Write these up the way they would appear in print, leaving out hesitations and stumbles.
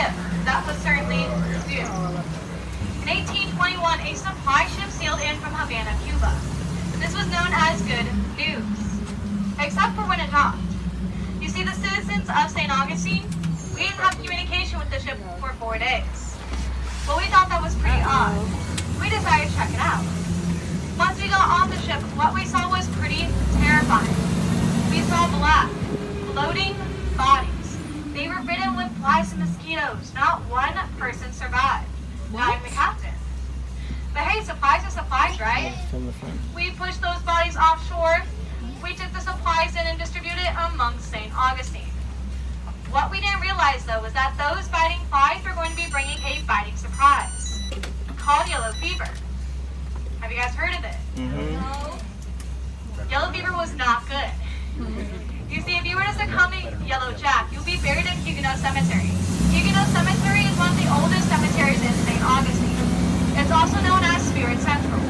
ship that was certainly doomed. In 1821, a supply ship sailed in from Havana, Cuba. This was known as Good News, except for when it docked. You see, the citizens of St. Augustine, we didn't have communication with the ship for 4 days. Well, we thought that was pretty odd. We decided to check it out. Once we got off the ship, what we saw was pretty terrifying. We saw black, floating bodies. They were bitten with flies and mosquitoes. Not one person survived, not even the captain. But hey, supplies are supplies, right? From the front. We pushed those bodies offshore. We took the supplies in and distributed it amongst St. Augustine. What we didn't realize, though, was that those biting flies were going to be bringing a biting surprise called yellow fever. Have you guys heard of it? Mm-hmm. Yellow fever was not good. You see, if you were to succumb to yellow jack, you'll be buried in Huguenot Cemetery. Huguenot Cemetery is one of the oldest cemeteries in St. Augustine. It's also known as Spirit Central.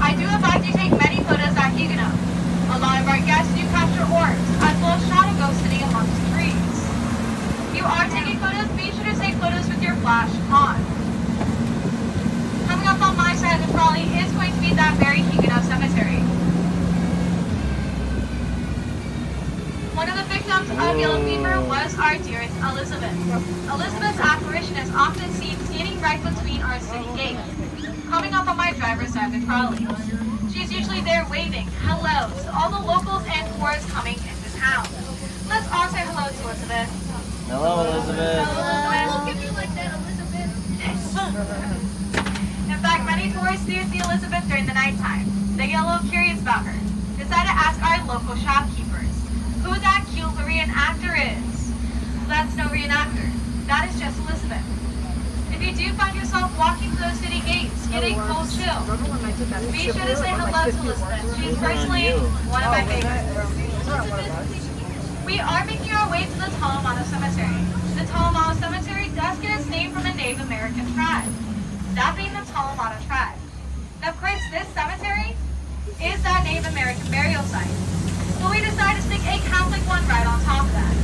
I do advise you take many photos at Huguenot. A lot of our guests do capture orbs, as well as shadow ghosts sitting amongst the trees. If you are taking photos, be sure to take photos with your flash on. Coming up on my side of the trolley is going to be that very Huguenot Cemetery. One of the victims of yellow fever was our dearest Elizabeth. Elizabeth's apparition is often seen standing right between our city gates, coming up on my driver's side of the trolley. She's usually there waving hello to all the locals and tourists coming into town. Let's all say hello to Elizabeth. Hello, Elizabeth. Hello, look at me like that, Elizabeth. In fact, many tourists do see Elizabeth during the nighttime. They get a little curious about her. Decide to ask our local shopkeepers who that cute Korean actor is. That's no reenactor. That is just Elizabeth. If you do find yourself walking through those city gates, getting cold chill, be sure to say hello to Elizabeth. She's personally one of my favorites. We are making our way to the Talamato Cemetery. The Talamato Cemetery does get its name from a Native American tribe, that being the Talamato tribe. Now, of course, this cemetery is that Native American burial site. So we decided to stick a Catholic one right on top of that.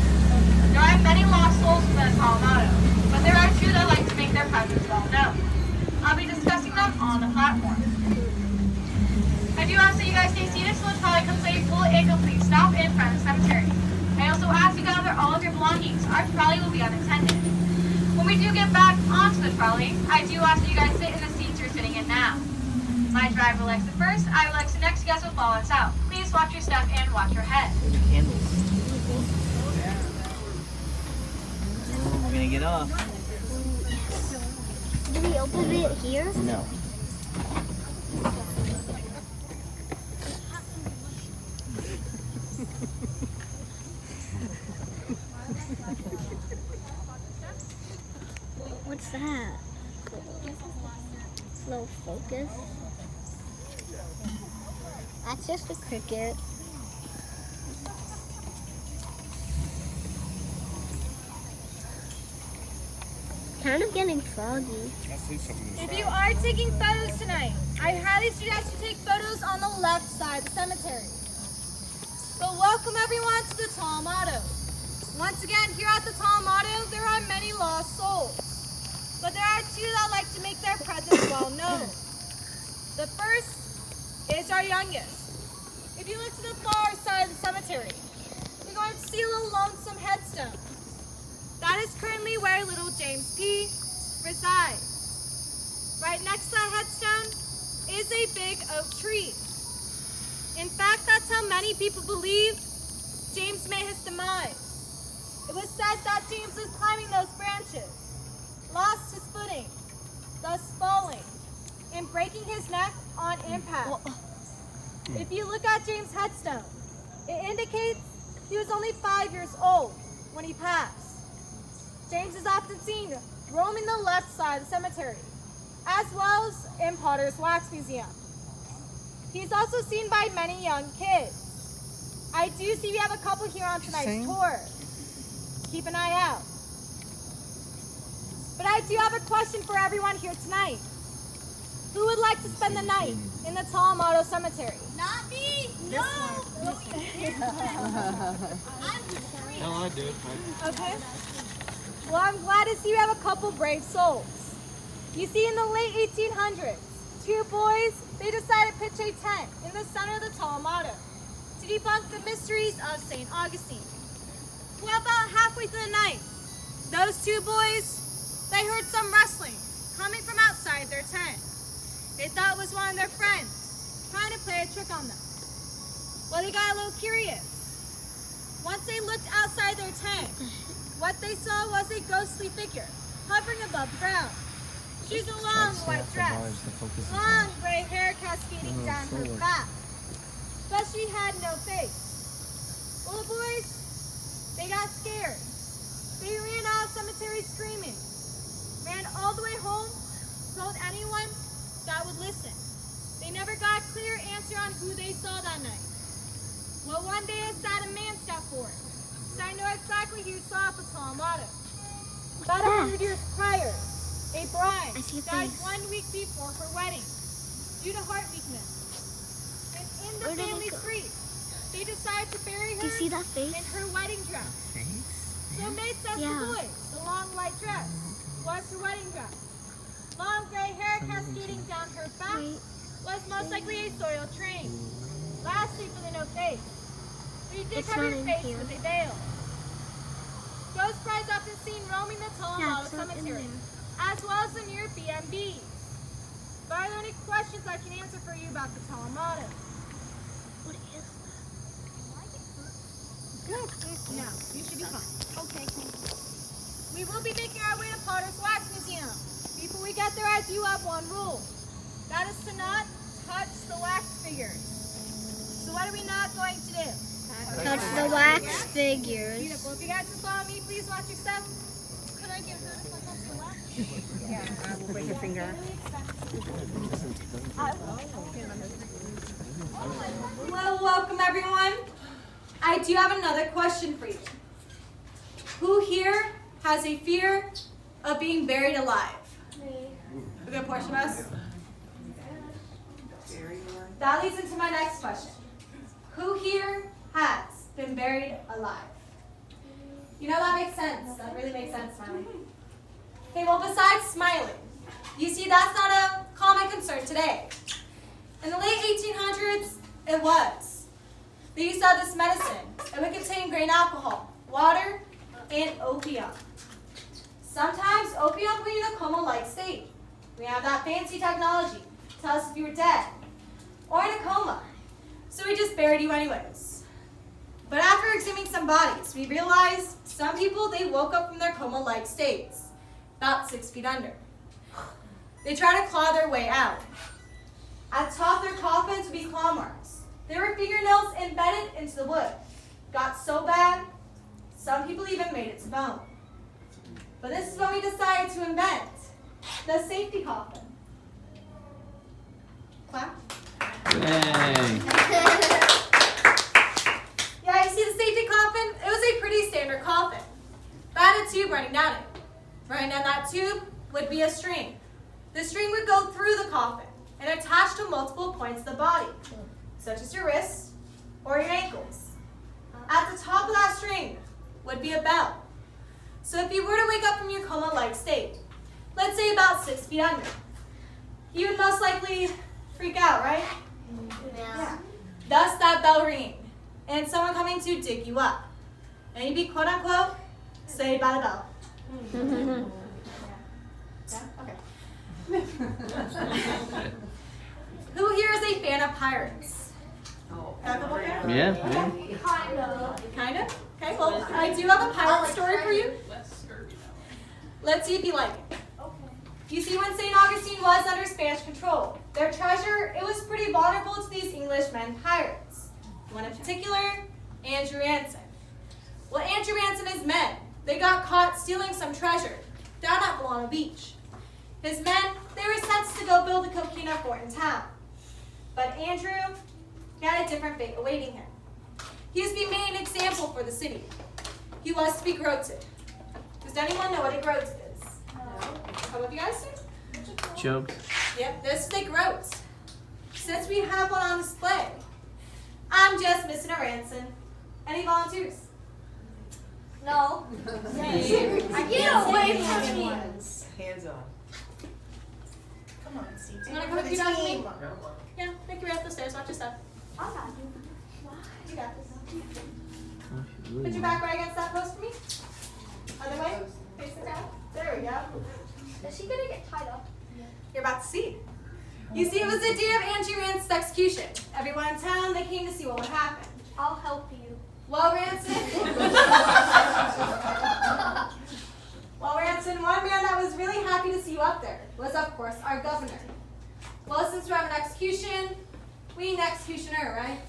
There are many lost souls within the Talamato, but there are two that like to make their presence well known. I'll be discussing them on the platform. I do ask that you guys stay seated so the trolley comes to a full and complete stop in front of the cemetery. I also ask you to gather all of your belongings. Our trolley will be unattended. When we do get back onto the trolley, I do ask that you guys sit in the seats you're sitting in now. My driver likes it first, I would like to next, you guys will follow us out. Please watch your step and watch your head. Candles. We're gonna get off. Do we open it here? No. What's that? Slow focus. That's just a cricket. Kind of getting foggy. If you are taking photos tonight, I highly suggest you take photos on the left side of the cemetery. But welcome everyone to the Talamato. Once again, here at the Talamato, there are many lost souls. But there are two that like to make their presence well known. The first is our youngest. If you look to the far side of the cemetery, you're going to see a little lonesome headstone. That is currently where little James P. resides. Right next to that headstone is a big oak tree. In fact, that's how many people believe James made his demise. It was said that James was climbing those branches, lost his footing, thus falling, and breaking his neck on impact. If you look at James' headstone, it indicates he was only 5 years old when he passed. James is often seen roaming the left side of the cemetery, as well as in Potter's Wax Museum. He's also seen by many young kids. I do see we have a couple here on tonight's tour. Keep an eye out. But I do have a question for everyone here tonight. Who would like to spend the night in the Talamato Cemetery? Not me! No! Okay. Well, I'm glad to see you have a couple brave souls. You see, in the late 1800s, two boys, they decided to pitch a tent in the center of the Talamado to debunk the mysteries of St. Augustine. Well, about halfway through the night, those two boys, they heard some rustling coming from outside their tent. They thought it was one of their friends trying to play a trick on them. Well, they got a little curious. Once they looked outside their tent, what they saw was a ghostly figure hovering above the ground. She's a long white dress, long gray hair cascading down her back, but she had no face. Well, the boys, they got scared. They ran out of the cemetery screaming, ran all the way home, told anyone that would listen. They never got a clear answer on who they saw that night. Well, one day a sad man stepped forward. So I know exactly who saw at the Talamado. About 100 years prior, a bride died 1 week before her wedding due to heart weakness. And in the family grief, they decided to bury her Do you see that face? in her wedding dress. So Maid says the boys, the long white dress, was her wedding dress. Long gray hair cascading down her back was most likely a soiled train. Lastly, for the no face, but you did It's cover not your in face here. with a veil. Ghost brides often seen roaming the Talamado it's not in Cemetery, there. as well as the near B&B. But are there any questions I can answer for you about the Talamado? What is Good. No, you should be fine. that? Okay, cool. We will be making our way to Potter's Wax Museum. Before we get there, I do have one rule. That is to not touch the wax figures. So what are we not going to do? Touch the wax figures. Beautiful. If you guys can follow me, please watch your step. Could I give her a touch of the wax? Yeah, I will break your finger. Well, welcome everyone. I do have another question for you. Who here has a fear of being buried alive? A good portion of us. That leads into my next question. Who here has been buried alive? You know, that makes sense. That really makes sense, Smiley. Okay, well, besides smiling, you see, that's not a common concern today. In the late 1800s, it was. They used to have this medicine. It would contain grain alcohol, water, and opium. Sometimes opium put you in a coma-like state. We have that fancy technology to tell us if you were dead or in a coma. So we just buried you anyways. But after examining some bodies, we realized some people, they woke up from their coma-like states, about 6 feet under. They tried to claw their way out. At the top of their coffins would be claw marks. There were fingernails embedded into the wood. Got so bad, some people even made it to bone. But this is when we decided to invent the safety coffin. Clap. Yay. Yeah, you see the safety coffin? It was a pretty standard coffin. But it had a tube running down it. Running down that tube would be a string. The string would go through the coffin and attach to multiple points of the body, such as your wrists or your ankles. At the top of that string would be a bell. So if you were to wake up from your coma-like state, let's say about 6 feet under, you would most likely freak out, right? Yeah. Thus that bell ringing, and someone coming to dig you up. And you'd be quote unquote saved by the bell. Yeah? Okay. Who here is a fan of pirates? Yeah. Kind of? Okay, well, I do have a pirate story for you. Let's see if you like it. You see, when St. Augustine was under Spanish control, their treasure, it was pretty vulnerable to these Englishmen pirates. One in particular, Andrew Anson. Well, Andrew Anson and his men, they got caught stealing some treasure down at Volano Beach. His men, they were sentenced to go build a coquina fort in town. But Andrew, he had a different fate awaiting him. He was to be made an example for the city. He was to be groated. Does anyone know what a groat is? How about you guys do? Choked. Yep, this is a groat. Since we have one on display, I'm just missing a Ranson. Any volunteers? No. I can't eyes on. Come on, see. You wanna come with you down to me? Yeah, make your way up the stairs. Watch your step. I'll got you. You got this. Put your back right against that post for me. Other way. Face it down. There we go. Is she gonna get tied up? You're about to see. You see, it was the day of Andrew Rance's execution. Everyone in town, they came to see what would happen. I'll help you. Well, Ranson. Well, Ranson, one man that was really happy to see you up there was, of course, our governor. Well, since we're having an execution, we need an executioner, right?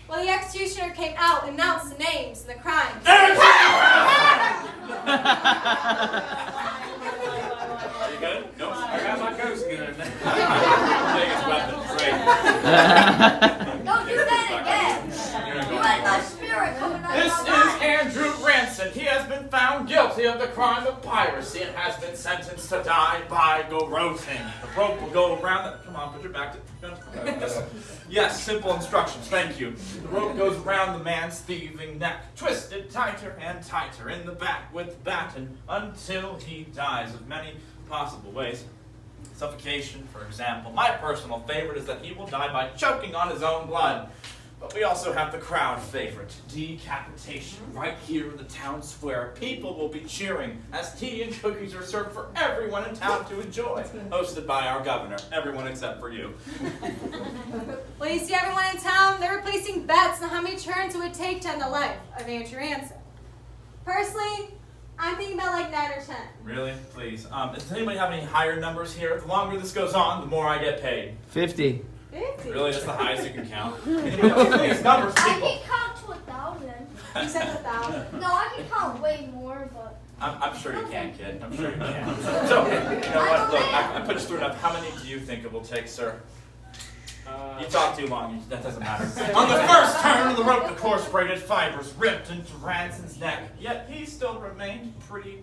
Well, the executioner came out and announced the names and the crimes. Are you good? Nope. I got my ghost gun. Biggest weapon. Great. Don't do that again. You had my spirit coming out This of is my mind. Andrew Ranson. He has been found guilty of the crime of piracy and has been sentenced to die by garroting. The rope will go around the... Come on, put your back to... Yes, simple instructions. Thank you. The rope goes around the man's thieving neck, twisted tighter and tighter in the back with baton until he dies of many possible ways. Suffocation, for example. My personal favorite is that he will die by choking on his own blood. But we also have the crowd favorite, decapitation, right here in the town square. People will be cheering as tea and cookies are served for everyone in town to enjoy. Hosted by our governor, everyone except for you. Well, you see, everyone in town, they're placing bets on how many turns it would take to end the life of Andrew Ranson. Personally, I'm thinking about like 9 or 10. Really? Please. Does anybody have any higher numbers here? The longer this goes on, the more I get paid. 50. 50. Really? That's the highest you can count? Anybody else? Please, numbers, I people. can count to 1,000. You said 1,000. No, I can count way more, but I'm sure you can, kid. I'm sure you can. So, you know what? Look, I put you through enough. How many do you think it will take, sir? You talk too long. That doesn't matter. On the first turn of the rope, the coarse braided fibers ripped into Ranson's neck. Yet he still remained pretty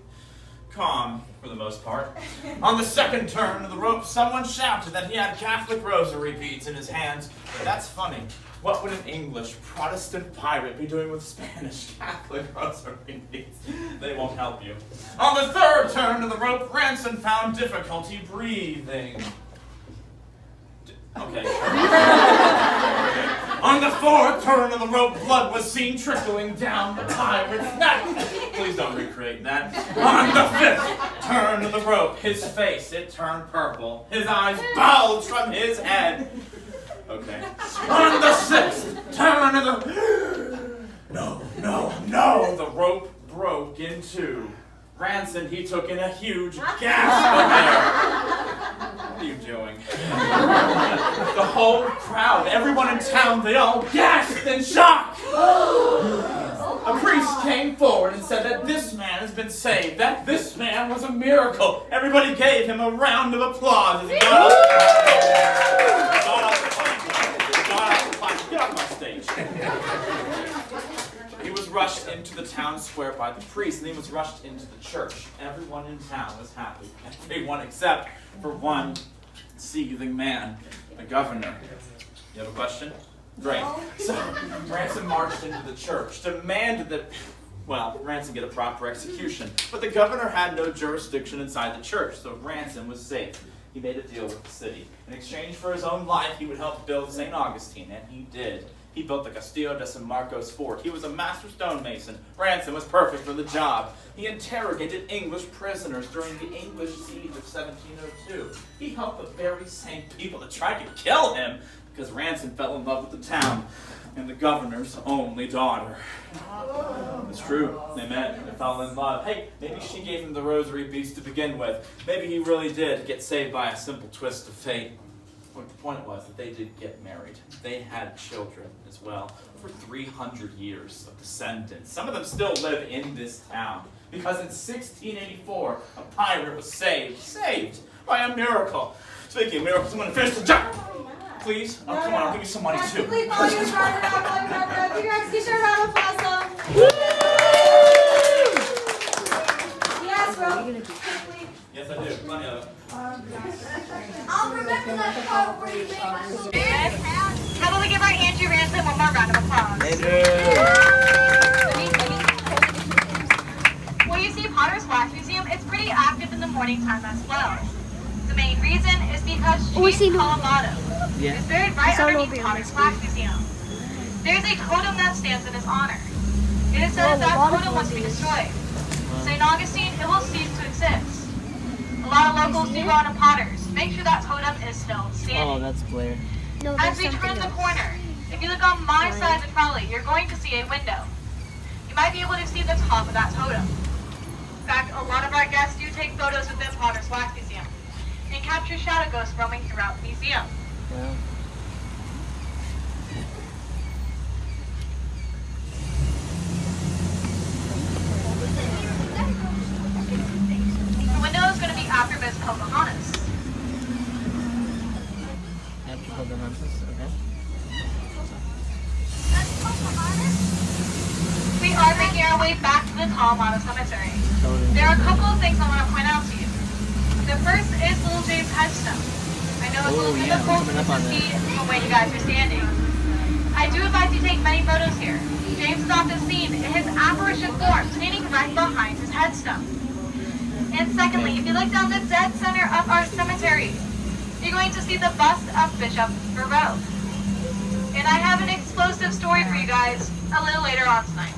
calm for the most part. On the second turn of the rope, someone shouted that he had Catholic rosary beads in his hands. But that's funny. What would an English Protestant pirate be doing with Spanish Catholic rosary beads? They won't help you. On the third turn of the rope, Ranson found difficulty breathing. Okay. On the fourth turn of the rope, blood was seen trickling down the pirate's neck. Please don't recreate that. On the fifth turn of the rope, his face, it turned purple. His eyes bulged from his head. Okay. On the sixth turn of the... No, the rope broke in two. Ranson, he took in a huge gasp of air. What are you doing? The whole crowd, everyone in town, they all gasped in shock. A priest came forward and said that this man has been saved, that this man was a miracle. Everybody gave him a round of applause as he got up. Get off my stage. He was rushed into the town square by the priest, and he was rushed into the church. Everyone in town was happy. Everyone except for one seething man, the governor. You have a question? Great. So, Ranson marched into the church, demanded that, well, Ranson get a proper execution. But the governor had no jurisdiction inside the church, so Ranson was safe. He made a deal with the city. In exchange for his own life, he would help build St. Augustine, and he did. He built the Castillo de San Marcos fort. He was a master stonemason. Ranson was perfect for the job. He interrogated English prisoners during the English siege of 1702. He helped the very same people that tried to kill him because Ranson fell in love with the town and the governor's only daughter. It's true. They met. They fell in love. Hey, maybe she gave him the rosary beads to begin with. Maybe he really did get saved by a simple twist of fate. But the point was that they did get married. They had children as well. For 300 years of descendants. Some of them still live in this town. Because in 1684, a pirate was saved by a miracle. Speaking of miracles, I'm going to finish the job. Please? Oh, come on, I'll give you some money too. Please follow your driver out, follow your driver out. Give your executioner a round of applause, though. Yes, bro. Yes, I do. Plenty of it. I'll remember that part where you made my little... How about we give our Andrew Ranson one more round of applause? Well, you see, Potter's Wax Museum, it's pretty active in the morning time as well. The main reason is because Oh, I James see no- Colomado Yeah. is buried right It's all underneath over your Potter's screen. Wax Museum. There's a totem that stands in his honor. It is said Well, that a lot of totem was to be ones. destroyed. St. Augustine, it will cease to exist. A lot of locals do go on to Potters. Make sure that totem is still Oh, standing. that's Blair. No, As there's we turn something the else. corner, if you look on my side of the trolley, you're going to see a window. You might be able to see the top of that totem. In fact, a lot of our guests do take photos within Potter's Wax Museum and capture shadow ghosts roaming throughout the museum. Well, The window is going to be after Miss Pocahontas. after Pocahontas, okay. We are making our way back to the Colorado Cemetery. Totally. There are a couple of things I want to point out to you. The first is Little James' headstone. I know it's a Oh, little yeah, difficult we're coming up to on see from where you guys are standing. I do advise you take many photos here. James is often seen in his apparition form standing right behind his headstone. And secondly, if you look down the dead center of our cemetery, you're going to see the bust of Bishop Barreau. And I have an explosive story for you guys a little later on tonight.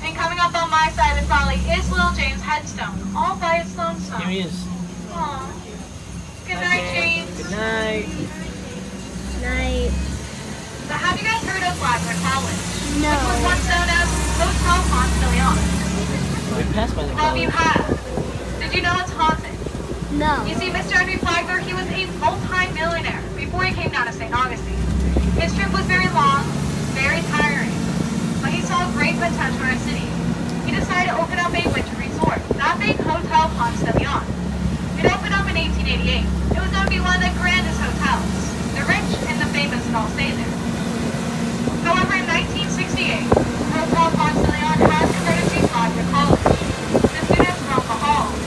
And coming up on my side of the trolley is Little James' headstone, all by its lonesome. Here he is. Aw. Good night, James. Good night. Night. So have you guys heard of Flagler College? No. Which was once known as Hotel Ponce de Leon. We passed by the Well, you college. have. Did you know it's haunted? No. You see, Mr. Henry Flagler, he was a multi-millionaire before he came down to St. Augustine. His trip was very long, very tiring, but he saw great potential in our city. He decided to open up a winter resort, that being Hotel Ponce de Leon. It opened up in 1888. It was going to be one of the grandest hotels. The rich and the famous would all stay there. However, in 1968, Hotel Ponce de Leon has converted to Flagler College. The students roam the halls,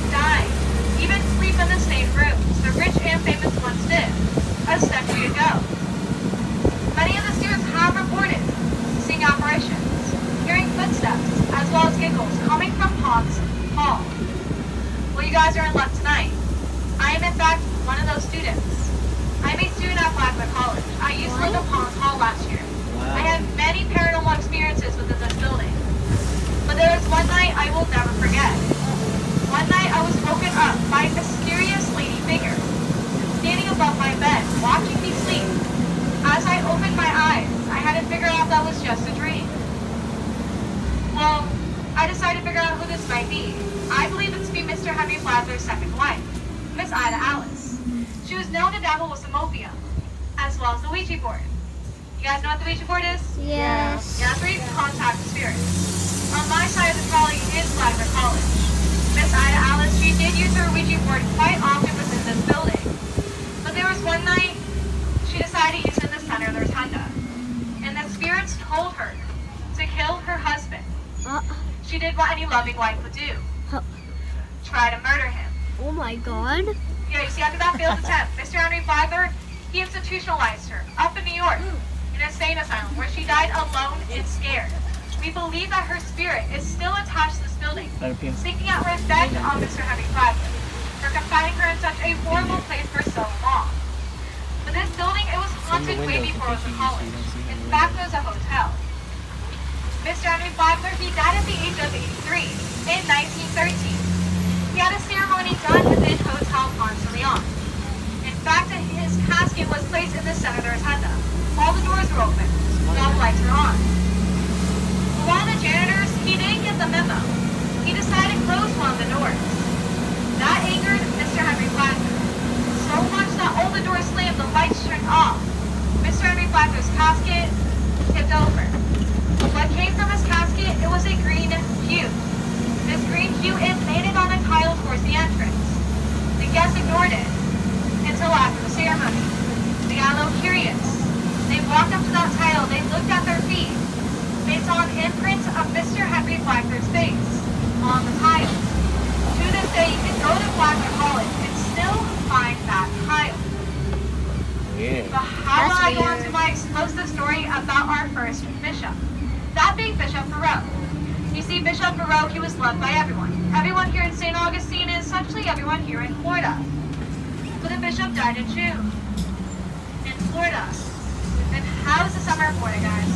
dine, even sleep in the same rooms the rich and famous ones did a century ago. Many of the students have reported seeing apparitions, hearing footsteps, as well as giggles coming from Ponce Hall. Well, you guys are in luck tonight. I am in fact one of those students. I'm a student at Flagler College. I used to live in Ponce Hall last year. I had many paranormal experiences within this building. But there was one night I will never forget. One night I was woken up by a mysterious lady figure standing above my bed, watching me sleep. As I opened my eyes, I had to figure out that was just a dream. Well, I decided to figure out who this might be. I believe it to be Mr. Henry Flagler's second wife, Miss Ida Alice. She was known to dabble with some opium, as well as the Ouija board. You guys know what the Ouija board is? Yes. Yeah, that's where you can contact the spirits. On my side of the trolley is Flagler College. Miss Ida Alice, she did use her Ouija board quite often within this building. But there was one night, she decided to use it in the center of the rotunda. And the spirits told her to kill her husband. She did what any loving wife would do. Try to murder him. Oh my god. Yeah, you see, after that failed attempt, Mr. Henry Flagler, he institutionalized her up in New York, in a insane asylum, where she died alone and scared. We believe that her spirit is still attached to this building, seeking out revenge on Mr. Henry Flagler for confining her in such a horrible place for so long. But this building, it was haunted way before it was a college. In fact, it was a hotel. Mr. Henry Flagler, he died at the age of 83 in 1913. He had a ceremony done within Hotel Ponce de Leon. In fact, his casket was placed in the center of the rotunda. All the doors were open, and all the lights were on. But one of the janitors, he didn't get the memo. He decided to close one of the doors. That angered Mr. Henry Flagler so much that all the doors slammed, the lights turned off. Mr. Henry Flagler's casket tipped over. What came from his casket, it was a green hue. This green hue, it landed on a tile towards the entrance. The guests ignored it until after the ceremony. They got a little curious. They walked up to that tile, they looked at their feet. They saw an imprint of Mr. Henry Flagler's face on the tile. To this day, you can go to Flagler College and still find that tile. Yeah. But how That's about I go on weird. to my explosive story about our first bishop? That being Bishop Barreau. You see, Bishop Barreau, he was loved by everyone. Everyone here in St. Augustine is essentially everyone here in Florida. But the bishop died in June. In Florida. And how is the summer in Florida, guys?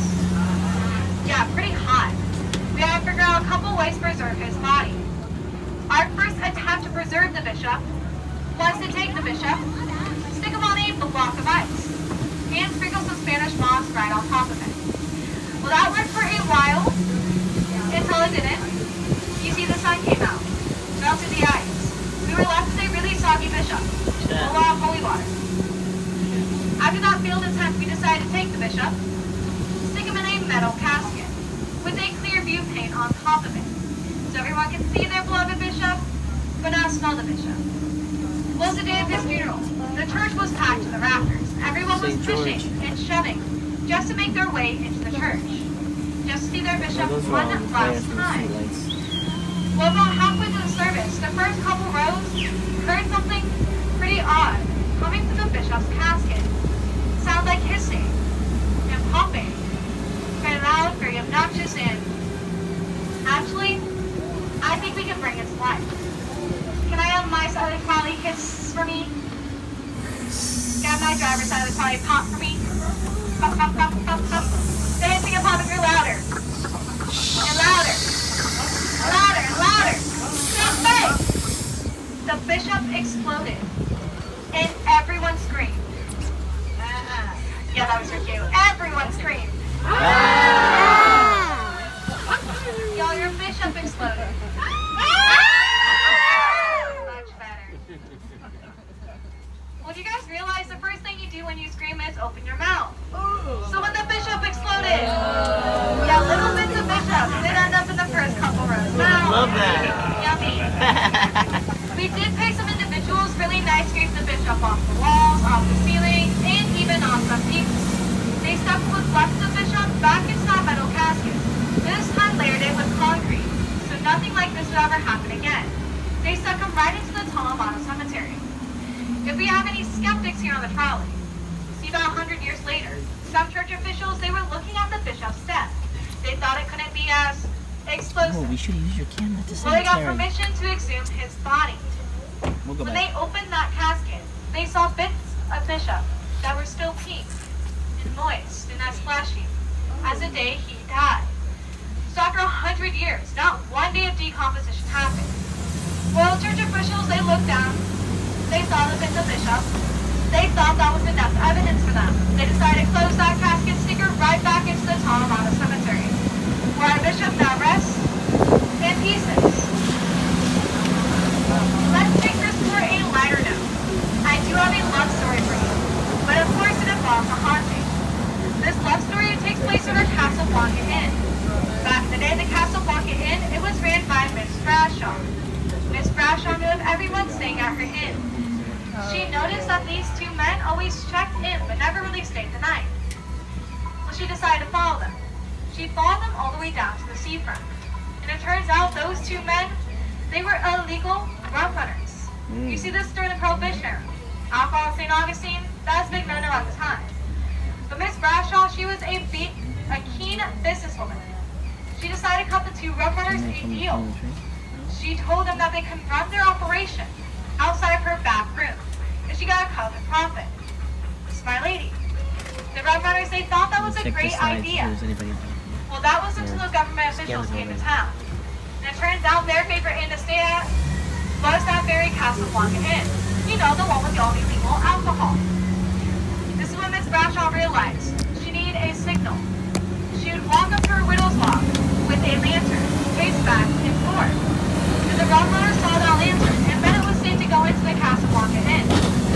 Yeah, pretty hot. We had to figure out a couple ways to preserve his body. Our first attempt to preserve the bishop was to take the bishop, stick him on a block of ice, and sprinkle some Spanish moss right on top of it. Well, that worked for a while, until it didn't. You see, the sun came out, melted the ice. We were left with a really soggy bishop, a lot of holy water. After that failed attempt, we decided to take the bishop, stick him in a metal casket, with a clear view paint on top of it, so everyone can see their beloved bishop, but not smell the bishop. Well, the day of his funeral, the church was packed to the rafters. Everyone was St. George. pushing and shoving just to make their way into the church, just to see their bishop Those were all one the last flares from the time. streetlights. Well, about halfway through the service, the first couple rows heard something pretty odd coming from the bishop's casket. It sounded like hissing and popping, very loud, very obnoxious, and actually, I think we can bring it to life. Can I have my side of the trolley hiss for me? Got my driver's side of the trolley pop for me? Pop, pop, pop, pop, pop. The hissing and popping grew louder. And louder. Louder, louder. Same thing. The bishop exploded. And everyone screamed. Yeah, that was your cue. Everyone screamed. Y'all, your bishop exploded. Much better. Well, do you guys realize the first thing you do when you scream is open your mouth? So when the bishop exploded, yeah, little bits of bishop did end up in the first couple rows. Love that. Yummy. We did pay some individuals really nice to scrape the bishop off the walls, off the ceiling, and even off some peaks. They stuck what's left of the bishop back into that metal casket. This time layered it with concrete, so nothing like this would ever happen again. They stuck him right into the Talamano Cemetery. If we have any skeptics here on the trolley, see about 100 years later, some church officials, they were looking at the bishop's death. They thought it couldn't be as Oh, explosive. we should use your camera at the Well, they got cemetery. permission to exhume his body. We'll go When back. they opened that casket, they saw bits of bishop that were still pink and moist and as splashy as the day he died. So after 100 years, not one day of decomposition happened. Well, church officials, they looked down, they saw the bits of bishop, they thought that was enough evidence for them. They decided to close that casket, stick her right back into the Talamano Cemetery, where our bishop now rests in pieces. Let's take this for a lighter note. I do have a love story for you, but of course it involves a haunting. This love story takes place at our Casablanca Inn. Back in the day, the Casablanca Inn, it was ran by Miss Bradshaw. Miss Bradshaw knew of everyone staying at her inn. She noticed that these two men always checked in but never really stayed the night. So she decided to follow them. She followed them all the way down to the seafront. And it turns out those two men, they were illegal rum runners. You see this during the Prohibition era. Alcohol in St. Augustine, that was a big no-no at the time. But Miss Bradshaw, she was a keen businesswoman. She decided to cut the two rum runners a deal. She told them that they could run their operation outside of her back room, and she got a cut of the profit. Smart lady. The rum runners, they thought that was a Check the great sides if idea. there's anybody. Well, that was until the government officials came to town. And it turns out their favorite inn to stay at was that very Casablanca Inn. You know, the one with all the illegal alcohol. This is when Miss Bradshaw realized she needed a signal. She would walk up to her widow's log with a lantern, face back and forth. And the rum runner saw that lantern, and then it was safe to go into the Casablanca Inn,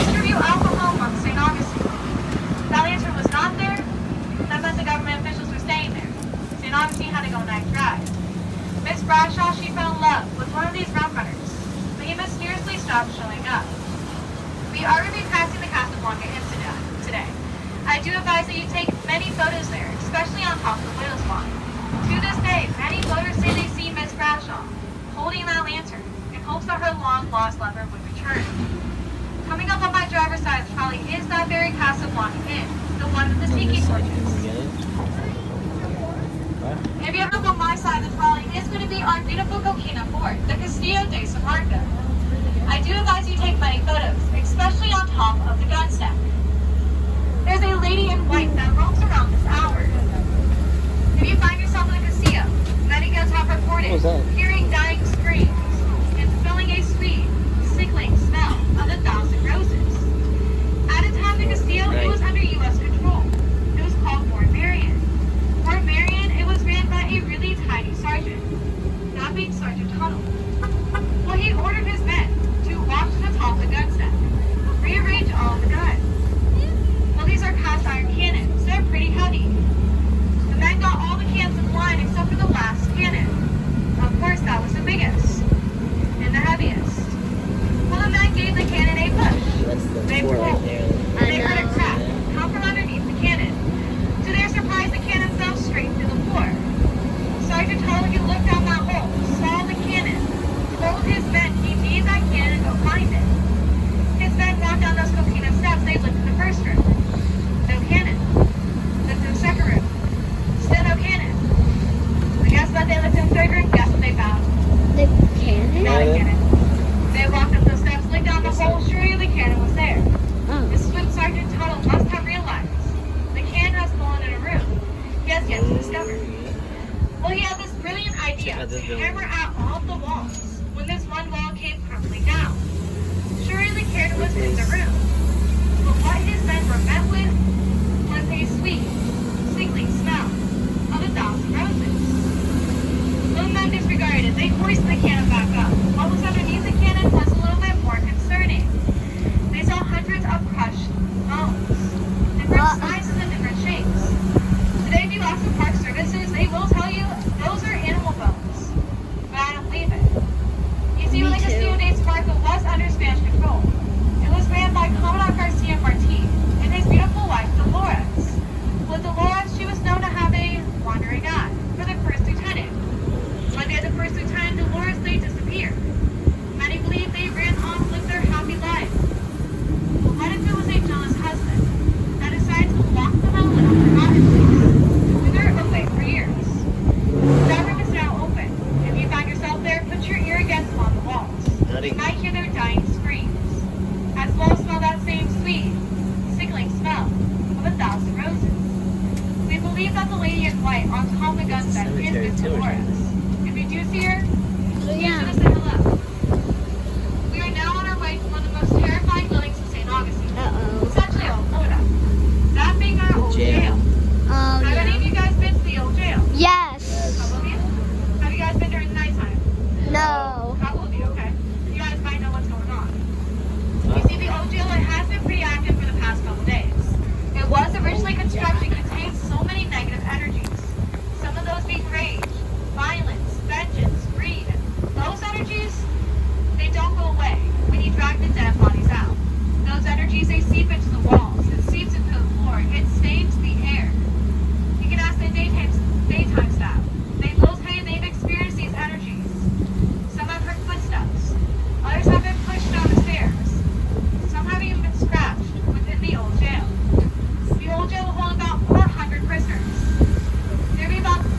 distribute alcohol among St. Augustine. That lantern was not there, that meant the government officials were staying there. St. Augustine had to go night drive. Miss Bradshaw, she fell in love with one of these rum runners, but he mysteriously stopped showing up. We are going to be passing the Casablanca Inn today. I do advise that you take many photos there, especially on top of the widow's lawn. To this day, many voters say they see Miss Bradshaw holding that lantern in hopes that her long-lost lover would return. Coming up on my driver's side of the trolley is that very Casablanca Inn, the one with the On tiki this side, torches. can we get it? If you ever look on my side of the trolley, it's going to be our beautiful coquina fort, the Castillo de San Marco. I do advise you take many photos, especially on top of the gun stack. There's a lady in white that roams around this hour. If you find yourself in a casino, many guns have reported hearing dying screams and smelling a sweet, sickling smell of 1,000 roses. At a time, the Castillo, it was under U.S. control. It was called Fort Marion. Fort Marion, it was ran by a really tiny sergeant, that being Sergeant Tuttle. Well, he ordered his men to walk to the top of the gun stack, rearrange all of the guns. Well, these are cast iron cannons. They're pretty heavy. The men got all the cans in line except for the last cannon. Of course, that was the biggest and the heaviest. Well, the men gave the cannon a push. They pulled. They heard a crack come from underneath the cannon. To their surprise, the cannon fell straight to the floor. Sergeant Tuttle, he looked down that hole, saw the cannon, told his men he needed that cannon and go find it. His men walked down those coquina steps. They looked in the first room. No cannon. Looked in the second room. Still no cannon. But guess what? They looked in the third room. Guess what they found? The cannon? Not a cannon. They walked up those steps, looked down the hole. Surely the cannon was there. This is when Sergeant Tuttle must have realized the cannon has fallen in a room he has yet to discover. Well, he had this brilliant idea to hammer out all of the walls when this one wall came crumbling down. Surely the cannon was in the room. But what his men were met with was a sweet, sickly smell of 1,000 roses. The men disregarded it. They hoisted the cannon back up. What was underneath the cannon was a little bit more concerning. They saw hundreds of crushed bones, different sizes and different shapes. Today, if you ask the Park Services, they will tell you those are animal bones. But I don't believe it. You see, when the Castillo de San Marco was under Spanish control, it was ran by Commandant Garcia Martin and his beautiful wife, Dolores. With Dolores, she was known to have a wandering eye for the first lieutenant. One day, the first lieutenant, Dolores, they disappeared. Many believe they ran off to live their happy life. But what if it was a jealous husband that decided to lock them out in a forgotten place, where they're away for years? That room is now open. If you find yourself there, put your ear against one of the walls. You might hear their dying screams, as well as smell that same sweet, sickling smell of 1,000 roses. We believe that the lady in white on top of the gun set is Miss Dolores. If you do see her, you should say hello. We are now on our way to one of the most terrifying buildings in St. Augustine. It's actually old Florida. That being our old jail. Have any of you guys been to the old jail? Yes. Couple of you? Have you guys been during the nighttime? No. Couple of you, okay. You guys might know what's going on. You see, the old jail, it has been pretty active for the past couple days. It was originally constructed, contained so many negative energies. Some of those being rage, violence, vengeance, greed. Those energies, they don't go away when you drag the dead bodies out. Those energies, they seep into the walls, it seeps into the floor, it stains the air. You can ask the daytime staff. They will tell you they've experienced these energies. Some have heard footsteps. Others have been pushed down the stairs. Some have even been scratched within the old jail. The old jail will hold about 400 prisoners.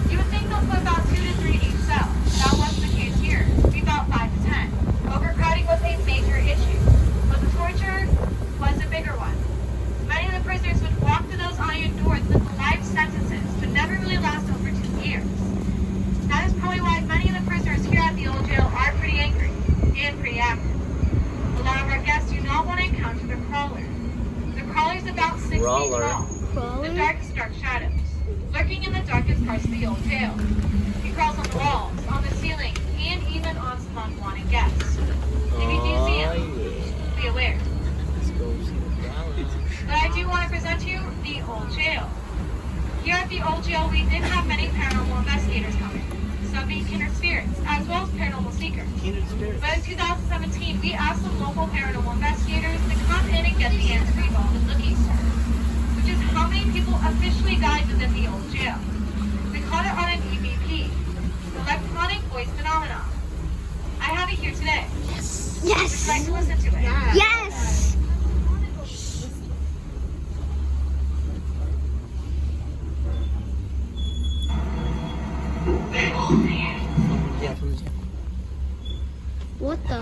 You would think they'll put about 2 to 3 in each cell. That wasn't the case here. It'd be about 5 to 10. Overcrowding was a major issue, but the torture was a bigger one. Many of the prisoners would walk through those iron doors with life sentences, but never really last over 2 years. That is probably why many of the prisoners here at the old jail are pretty angry and pretty active. A lot of our guests do not want to encounter the crawler. The crawler is about 6 feet tall. The darkest dark shadows, lurking in the darkest parts of the old jail. He crawls on the walls, on the ceiling, and even on some unwanted guests. If you do see him, be aware. But I do want to present to you the old jail. Here at the old jail, we did have many paranormal investigators coming, some being kindred spirits, as well as paranormal seekers. But in 2017, we asked some local paranormal investigators to come in and get the answer we've all been looking for, which is how many people officially died within the old jail. We caught it on an EVP, electronic voice phenomenon. I have it here today. Yes. Would you like to listen to it? Yes. What the?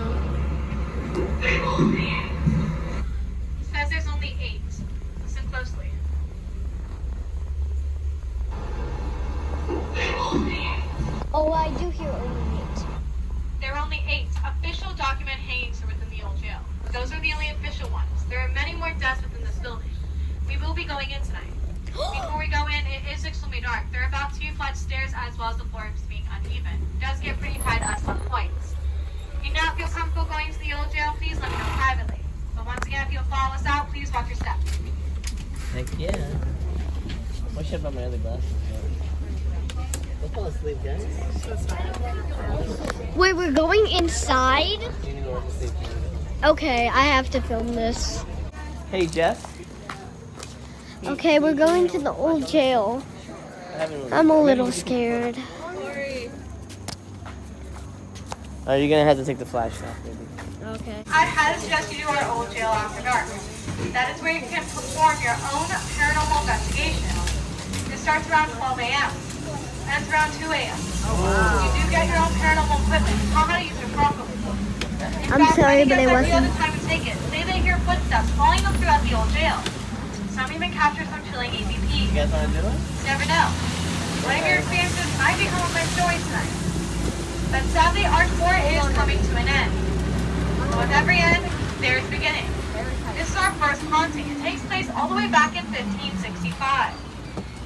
It says there's only 8. Listen closely. Oh, I do hear only 8. There are only 8 official document hangings within the old jail. Those are the only official ones. There are many more deaths within this building. We will be going in tonight. Before we go in, it is extremely dark. There are about 2 flights of stairs as well as the floor being uneven. It does get pretty tight at some points. If you not feel comfortable going to the old jail, please let me know privately. But once again, if you'll follow us out, please watch your steps. Heck yeah. What should I put my other glasses on? Don't fall asleep, guys. Wait, we're going inside? You need to go to sleep. Okay, I have to film this. Hey, Jess. Okay, we're going to the old jail. I'm a little scared. Oh, you're gonna have to take the flash off, baby. Okay. I highly suggest you do our old jail after dark. That is where you can perform your own paranormal investigation. It starts around 12 a.m. and it's around 2 a.m. You do get your own paranormal equipment. How to use it properly. In I'm fact, sorry, many but I guess every wasn't- other time you take it, say they hear footsteps following them throughout the old jail. Some even capture some chilling EVP. You guys wanna do it? You never know. One of your experiences might become one of my stories tonight. But sadly, Art 4 is coming to an end. But with every end, there is beginning. This is our first haunting. It takes place all the way back in 1565.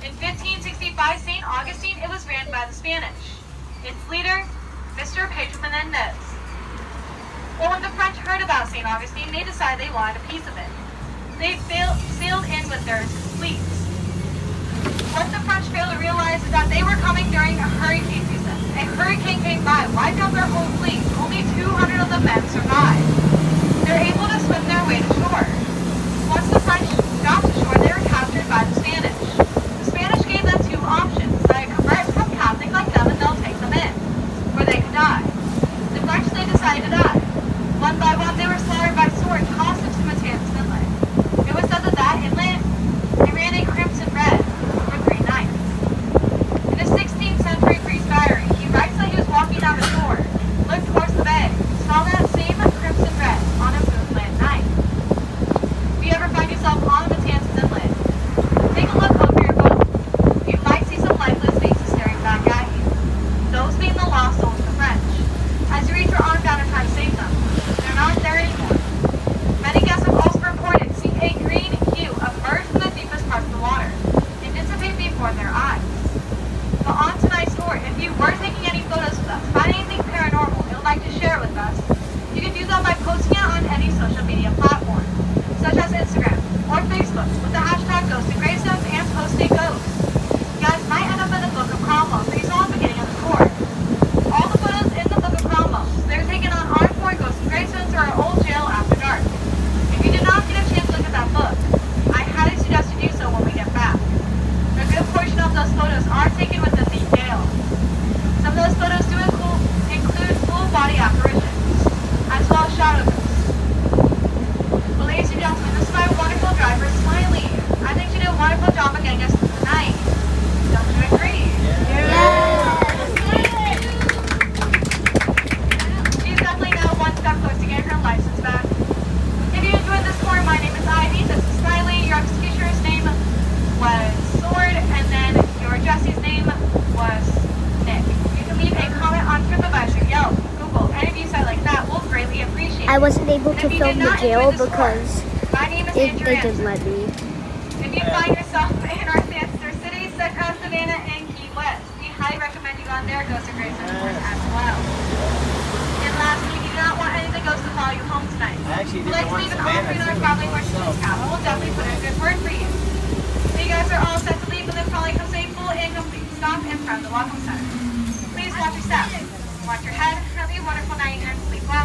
In 1565, St. Augustine, it was ran by the Spanish. Its leader, Mr. Pedro Menendez. Well, when the French heard about St. Augustine, they decided they wanted a piece of it. They sailed in with their fleets. What the French failed to realize is that they were coming during a hurricane season. A hurricane came by, wiped out their whole fleet. Only 200 of the men survived. They're able to swim their way to shore. Once the French got to shore, they were captured by the Spanish. The Spanish gave them 2 options. They could convert from Catholic like them and they'll take them in, or they could die. The French, they decided to die. One by one, they were slaughtered by sword, tossed into Matanzas Inlet. It was said that that inlet, it ran a crimson red for 3 nights. In a 16th century priest diary, he writes that he was walking down the shore, looked towards the bay, saw that same crimson red on a moonlit night. If you ever find yourself on Matanzas Inlet, take a look over your boat. You might see some lifeless faces staring back at you. Those being the lost souls of the French. As you reach your arm down and try to save them, they're not there anymore. Many guests have also reported seeing a green hue emerge from the deepest parts of the water and dissipate before their eyes. But on tonight's story, if you were taking any photos with us, find anything paranormal you would like to share with us, you can do that by posting it on any social media platform, such as Instagram or Facebook, with the hashtag Ghost and Gravestones and post a ghost. You guys might end up in the Book of Cromwell that you saw at the beginning of the tour. All the photos in the Book of Cromwell, they're taken on Art 4 Ghosts and Gravestones or our old jail after dark. If you did not get a chance to look at that book, I highly suggest you do so when we get back. A good portion of those photos are taken within the jail. Some of those photos do include full body apparitions, as well as shadow ghosts. Well, ladies and gentlemen, this is my wonderful driver, Smiley. I think she did a wonderful job of getting us tonight. Don't you agree? She's definitely now one step closer to getting her license back. If you enjoyed this tour, my name is Ivy, this is Smiley, your executioner's name was Sword, and then your Jesse's name was Nick. You can leave a comment on TripAdvisor, Yelp, Google, any view site like that. We'll greatly appreciate it. I wasn't able And to if you film did the not jail enjoy this tour, because my name is they Andrew didn't Anderson. let me. If you find yourself in our sister cities such as Savannah and Key West, we highly recommend you go on their Ghost and Gravestones tours as well. And lastly, if you do not want any of the ghosts to follow you home tonight, I actually would didn't like to want leave an Savannah offering on to. our traveling merchants capital, we'll definitely put in a good word for you. So you guys are all set to leave and then probably come safe, full and complete stop in front of the Welcome Center. Please watch your step, watch your head, have a wonderful night, and sleep well.